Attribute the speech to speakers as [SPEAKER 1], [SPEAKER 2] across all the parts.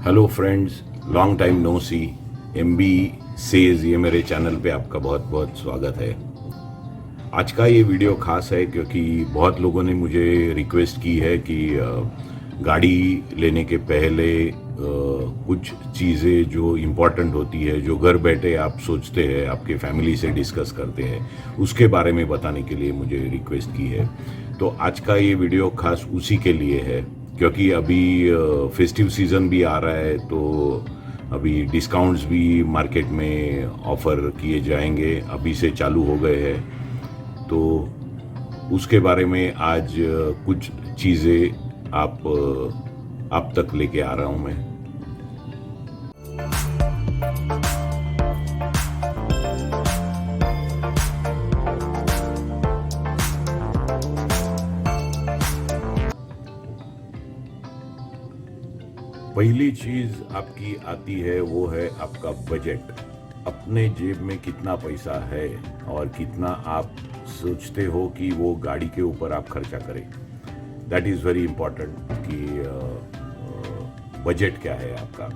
[SPEAKER 1] Hello friends, long time no see. MB says ये मेरे channel पे आपका बहुत बहुत स्वागत है। आज का ये वीडियो खास है क्योंकि बहुत लोगों ने मुझे रिक्वेस्ट की है कि गाड़ी लेने के पहले कुछ चीज़ें जो इम्पोर्टेंट होती है, जो घर बैठे आप सोचते हैं, आपके फैमिली से डिस्कस करते हैं, उसके बारे में बताने के लिए मुझे रिक्वेस्ट की है। तो आज का ये वीडियो खास उसी के लिए है क्योंकि अभी फेस्टिव सीज़न भी आ रहा है, तो अभी डिस्काउंट्स भी मार्केट में ऑफ़र किए जाएंगे, अभी से चालू हो गए हैं। तो उसके बारे में आज कुछ चीज़ें आप तक लेके आ रहा हूँ मैं। पहली चीज़ आपकी आती है वो है आपका बजट। अपने जेब में कितना पैसा है और कितना आप सोचते हो कि वो गाड़ी के ऊपर आप खर्चा करें। दैट इज़ वेरी इम्पॉर्टेंट कि बजट क्या है आपका।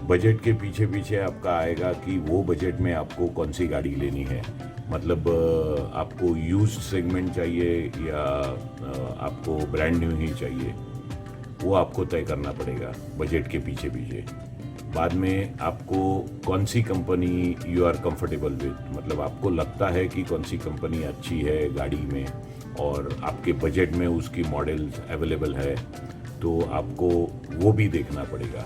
[SPEAKER 1] बजट के पीछे पीछे आपका आएगा कि वो बजट में आपको कौन सी गाड़ी लेनी है। मतलब आपको यूज्ड सेगमेंट चाहिए या आपको ब्रांड न्यू ही चाहिए, वो आपको तय करना पड़ेगा बजट के पीछे पीछे। बाद में आपको कौन सी company you are comfortable with, मतलब आपको लगता है कि कौन सी कंपनी अच्छी है गाड़ी में और आपके बजट में उसकी मॉडल्स अवेलेबल है, तो आपको वो भी देखना पड़ेगा।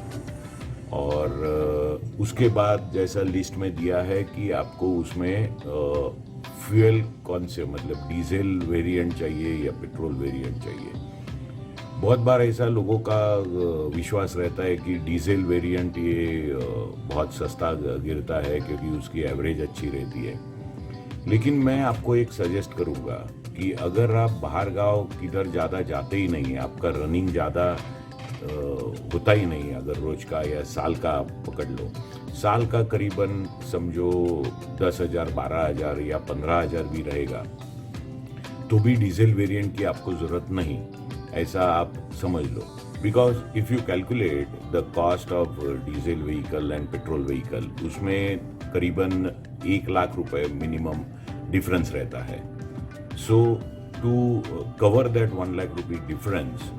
[SPEAKER 1] और उसके बाद जैसा लिस्ट में दिया है कि आपको उसमें फ्यूल कौन से, मतलब डीजल वेरिएंट चाहिए या पेट्रोल वेरिएंट चाहिए। बहुत बार ऐसा लोगों का विश्वास रहता है कि डीजल वेरिएंट ये बहुत सस्ता गिरता है क्योंकि उसकी एवरेज अच्छी रहती है। लेकिन मैं आपको एक सजेस्ट करूँगा कि अगर आप बाहर गांव किधर ज़्यादा जाते ही नहीं, आपका रनिंग ज़्यादा होता ही नहीं, अगर रोज का या साल का आप पकड़ लो, साल का करीबन समझो 10,000, 12,000 या 15,000 भी रहेगा, तो भी डीजल वेरिएंट की आपको ज़रूरत नहीं, ऐसा आप समझ लो। Because if you calculate the cost of diesel vehicle and petrol vehicle, उसमें करीबन 1,00,000 रुपए मिनिमम डिफरेंस रहता है। So to cover that 1,00,000 rupee difference,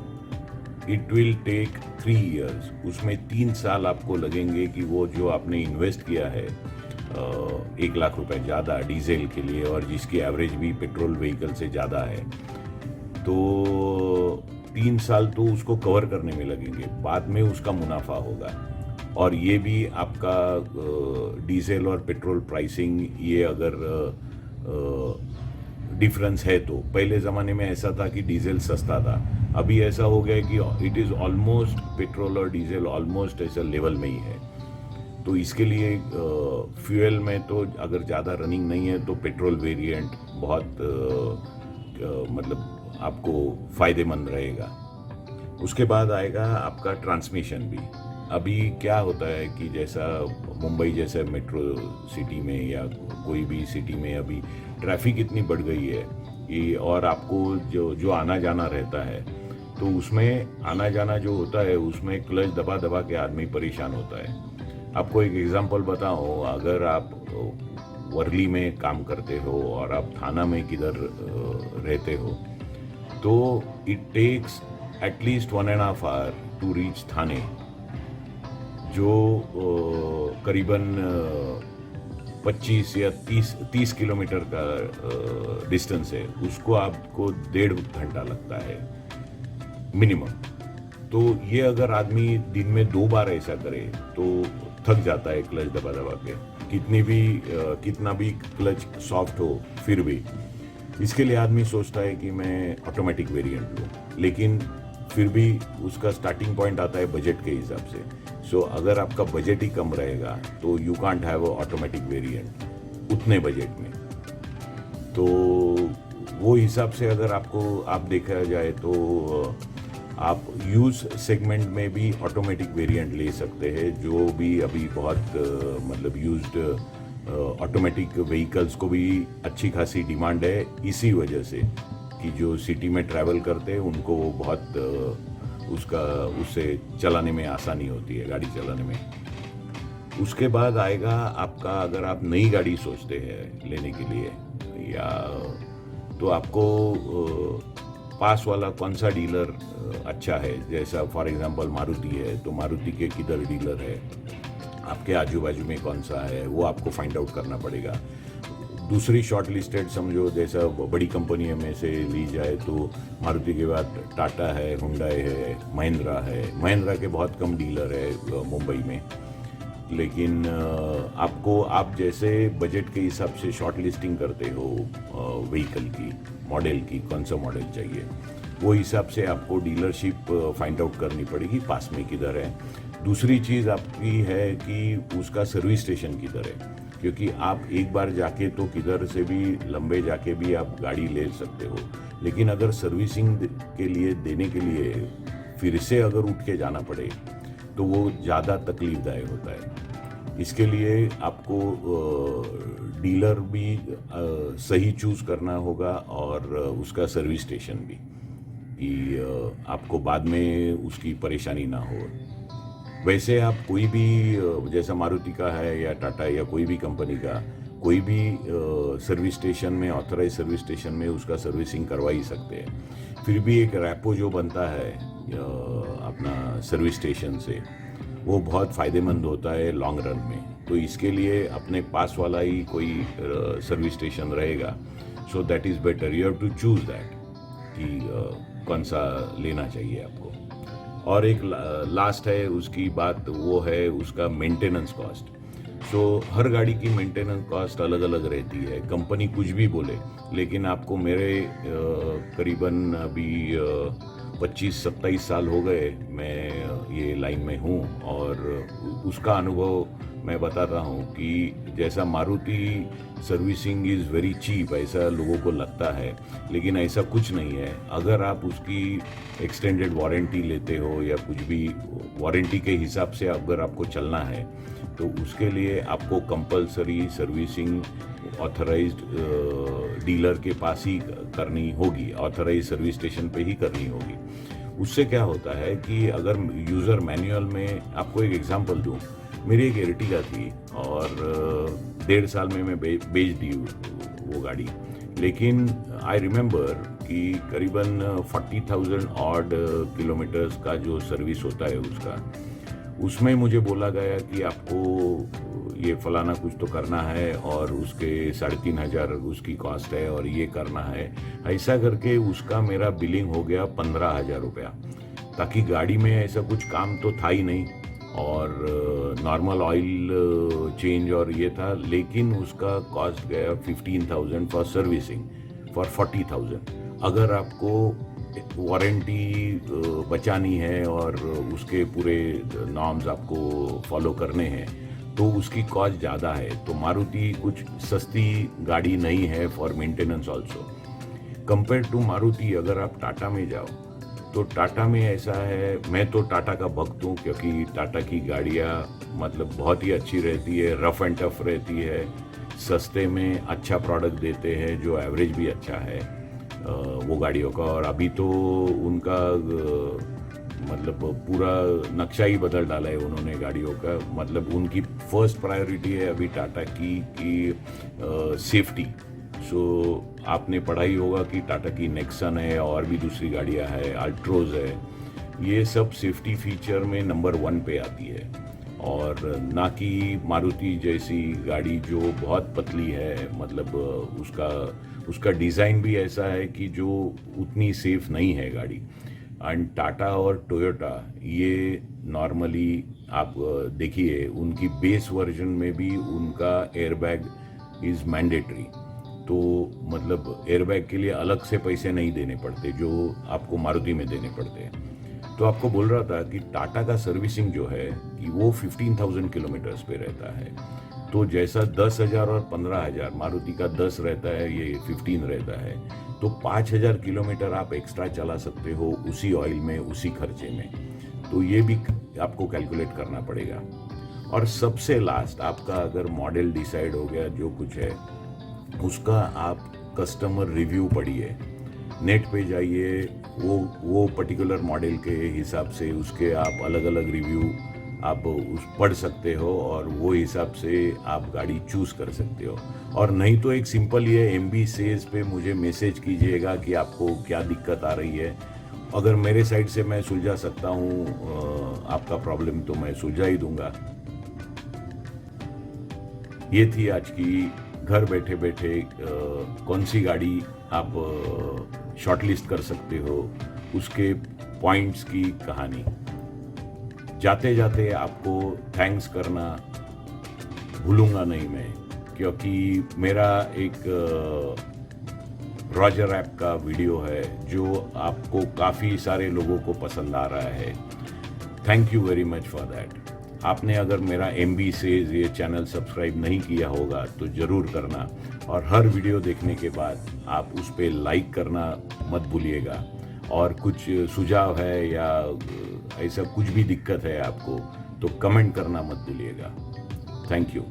[SPEAKER 1] it will take 3 years। उसमें 3 साल आपको लगेंगे कि वो जो आपने इन्वेस्ट किया है 1,00,000 रुपए ज़्यादा डीजल के लिए, और जिसकी एवरेज भी पेट्रोल व्हीकल से ज़्यादा है, तो 3 साल तो उसको कवर करने में लगेंगे, बाद में उसका मुनाफा होगा। और ये भी आपका डीजल और पेट्रोल प्राइसिंग, ये अगर डिफरेंस है, तो पहले ज़माने में ऐसा था कि डीजल सस्ता था, अभी ऐसा हो गया कि इट इज़ ऑलमोस्ट, पेट्रोल और डीजल ऑलमोस्ट ऐसा लेवल में ही है। तो इसके लिए फ्यूल में तो अगर ज़्यादा रनिंग नहीं है तो पेट्रोल वेरिएंट बहुत मतलब आपको फ़ायदेमंद रहेगा। उसके बाद आएगा आपका ट्रांसमिशन भी। अभी क्या होता है कि जैसा मुंबई जैसे मेट्रो सिटी में या कोई भी सिटी में अभी ट्रैफिक इतनी बढ़ गई है कि, और आपको जो आना जाना रहता है, तो उसमें आना जाना जो होता है उसमें क्लच दबा दबा के आदमी परेशान होता है। आपको एक एग्जांपल बताऊं, अगर आप वर्ली में काम करते हो और आप थाना में किधर रहते हो, तो it takes at least 1.5 hour to reach Thane, जो करीबन 25 या 30 किलोमीटर का डिस्टेंस है, उसको आपको 1.5 घंटा लगता है मिनिमम। तो ये अगर आदमी दिन में 2 बार ऐसा करे तो थक जाता है क्लच दबा दबा के, कितना भी क्लच सॉफ्ट हो फिर भी। इसके लिए आदमी सोचता है कि मैं ऑटोमेटिक वेरिएंट लूँ, लेकिन फिर भी उसका स्टार्टिंग पॉइंट आता है बजट के हिसाब से। सो अगर आपका बजट ही कम रहेगा तो you can't have automatic variant उतने बजट में। तो वो हिसाब से अगर आप देखा जाए तो आप यूज सेगमेंट में भी ऑटोमेटिक वेरिएंट ले सकते हैं, जो भी अभी बहुत मतलब यूज्ड ऑटोमेटिक व्हीकल्स को भी अच्छी खासी डिमांड है, इसी वजह से कि जो सिटी में ट्रैवल करते हैं उनको बहुत उससे चलाने में आसानी होती है, गाड़ी चलाने में। उसके बाद आएगा आपका, अगर आप नई गाड़ी सोचते हैं लेने के लिए, या तो आपको पास वाला कौन सा डीलर अच्छा है। जैसा फॉर एग्जांपल मारुति है, तो मारुति के किधर डीलर है, आपके आजू बाजू में कौन सा है, वो आपको फाइंड आउट करना पड़ेगा। दूसरी शॉर्ट लिस्टेड समझो, जैसा बड़ी कंपनियों में से ली जाए तो मारुति के बाद टाटा है, हुंडई है, महिंद्रा है। महिंद्रा के बहुत कम डीलर है मुंबई में, लेकिन आप जैसे बजट के हिसाब से शॉर्ट लिस्टिंग करते हो व्हीकल की, मॉडल की, कौन सा मॉडल चाहिए, वो हिसाब से आपको डीलरशिप फाइंड आउट करनी पड़ेगी पास में किधर है। दूसरी चीज़ आपकी है कि उसका सर्विस स्टेशन किधर है, क्योंकि आप एक बार जाके तो किधर से भी लंबे जाके भी आप गाड़ी ले सकते हो, लेकिन अगर सर्विसिंग के लिए देने के लिए फिर से अगर उठ के जाना पड़े तो वो ज़्यादा तकलीफदायक होता है। इसके लिए आपको डीलर भी सही चूज़ करना होगा, और उसका सर्विस स्टेशन भी, कि आपको बाद में उसकी परेशानी ना हो। वैसे आप कोई भी जैसा मारुति का है या टाटा या कोई भी कंपनी का कोई भी सर्विस स्टेशन में, ऑथराइज सर्विस स्टेशन में उसका सर्विसिंग करवा ही सकते हैं। फिर भी एक रैपो जो बनता है अपना सर्विस स्टेशन से, वो बहुत फ़ायदेमंद होता है लॉन्ग रन में। तो इसके लिए अपने पास वाला ही कोई सर्विस स्टेशन रहेगा, so that is better. You have to choose that कि कौन सा लेना चाहिए आपको। और एक लास्ट है उसकी बात, वो है उसका मेंटेनेंस कॉस्ट। सो हर गाड़ी की मेंटेनेंस कॉस्ट अलग अलग रहती है। कंपनी कुछ भी बोले, लेकिन आपको मेरे करीबन अभी 25-27 साल हो गए मैं ये लाइन में हूँ, और उसका अनुभव मैं बताता हूँ कि जैसा Maruti servicing is very cheap ऐसा लोगों को लगता है, लेकिन ऐसा कुछ नहीं है। अगर आप उसकी एक्सटेंडेड वारंटी लेते हो या कुछ भी वारंटी के हिसाब से अगर आपको चलना है, तो उसके लिए आपको कंपलसरी सर्विसिंग ऑथराइज्ड डीलर के पास ही करनी होगी, ऑथराइज सर्विस स्टेशन पे ही करनी होगी। उससे क्या होता है कि अगर यूज़र मैनुअल में, आपको एक एग्जांपल दूं, मेरी एक एर्टिगा थी और 1.5 साल में मैं बेच दी वो गाड़ी, लेकिन आई रिमेंबर कि करीबन 40,000 ऑड किलोमीटर्स का जो सर्विस होता है उसमें मुझे बोला गया कि आपको ये फलाना कुछ तो करना है, और उसके 3,500 उसकी कॉस्ट है, और ये करना है। ऐसा करके उसका मेरा बिलिंग हो गया 15,000 रुपया, ताकि गाड़ी में ऐसा कुछ काम तो था ही नहीं, और नॉर्मल ऑयल चेंज और ये था, लेकिन उसका कॉस्ट गया 15,000 फॉर सर्विसिंग फॉर 40,000। अगर आपको वारंटी बचानी है और उसके पूरे नॉर्म्स आपको फॉलो करने हैं, तो उसकी कॉस्ट ज़्यादा है। तो मारुति कुछ सस्ती गाड़ी नहीं है for maintenance also compare to Maruti. अगर आप टाटा में जाओ तो टाटा में ऐसा है, मैं तो टाटा का भक्त हूँ, क्योंकि टाटा की गाड़ियाँ मतलब बहुत ही अच्छी रहती है, रफ एंड टफ रहती है, सस्ते में अच्छा प्रोडक्ट देते हैं, जो एवरेज भी अच्छा है वो गाड़ियों का। और अभी तो उनका मतलब पूरा नक्शा ही बदल डाला है उन्होंने गाड़ियों का। मतलब उनकी फर्स्ट प्रायोरिटी है अभी टाटा की सेफ्टी। सो आपने पढ़ा ही होगा कि टाटा की नेक्सन है और भी दूसरी गाड़ियां है, अल्ट्रोज है, ये सब सेफ्टी फीचर में नंबर 1 पे आती है, और ना कि मारुति जैसी गाड़ी जो बहुत पतली है। मतलब उसका डिज़ाइन भी ऐसा है कि जो उतनी सेफ नहीं है गाड़ी। एंड टाटा और टोयोटा ये नॉर्मली आप देखिए उनकी बेस वर्जन में भी उनका एयरबैग इज़ मैंडेटरी। तो मतलब एयरबैग के लिए अलग से पैसे नहीं देने पड़ते जो आपको मारुति में देने पड़ते हैं। तो आपको बोल रहा था कि टाटा का सर्विसिंग जो है कि वो 15,000 किलोमीटर्स पे रहता है। तो जैसा 10,000 और 15,000 मारुति का 10 रहता है, ये 15 रहता है, तो 5,000 किलोमीटर आप एक्स्ट्रा चला सकते हो उसी ऑयल में, उसी खर्चे में। तो ये भी आपको कैलकुलेट करना पड़ेगा। और सबसे लास्ट, आपका अगर मॉडल डिसाइड हो गया, जो कुछ है उसका आप कस्टमर रिव्यू पढ़िए। नेट पे जाइए, वो पर्टिकुलर मॉडल के हिसाब से उसके आप अलग अलग रिव्यू आप उस पढ़ सकते हो और वो हिसाब से आप गाड़ी चूज़ कर सकते हो। और नहीं तो एक सिंपल ये MB सेज पे मुझे मैसेज कीजिएगा कि आपको क्या दिक्कत आ रही है। अगर मेरे साइड से मैं सुलझा सकता हूँ आपका प्रॉब्लम तो मैं सुलझा ही दूंगा। ये थी आज की घर बैठे बैठे कौन सी गाड़ी आप शॉर्टलिस्ट कर सकते हो उसके पॉइंट्स की कहानी। जाते जाते आपको थैंक्स करना भूलूंगा नहीं मैं, क्योंकि मेरा एक रॉजर ऐप का वीडियो है जो आपको काफ़ी सारे लोगों को पसंद आ रहा है। Thank you very much for that. आपने अगर मेरा MB सेज ये चैनल सब्सक्राइब नहीं किया होगा तो ज़रूर करना, और हर वीडियो देखने के बाद आप उस पर लाइक करना मत भूलिएगा। और कुछ सुझाव है या ऐसा कुछ भी दिक्कत है आपको तो कमेंट करना मत भूलिएगा। Thank you.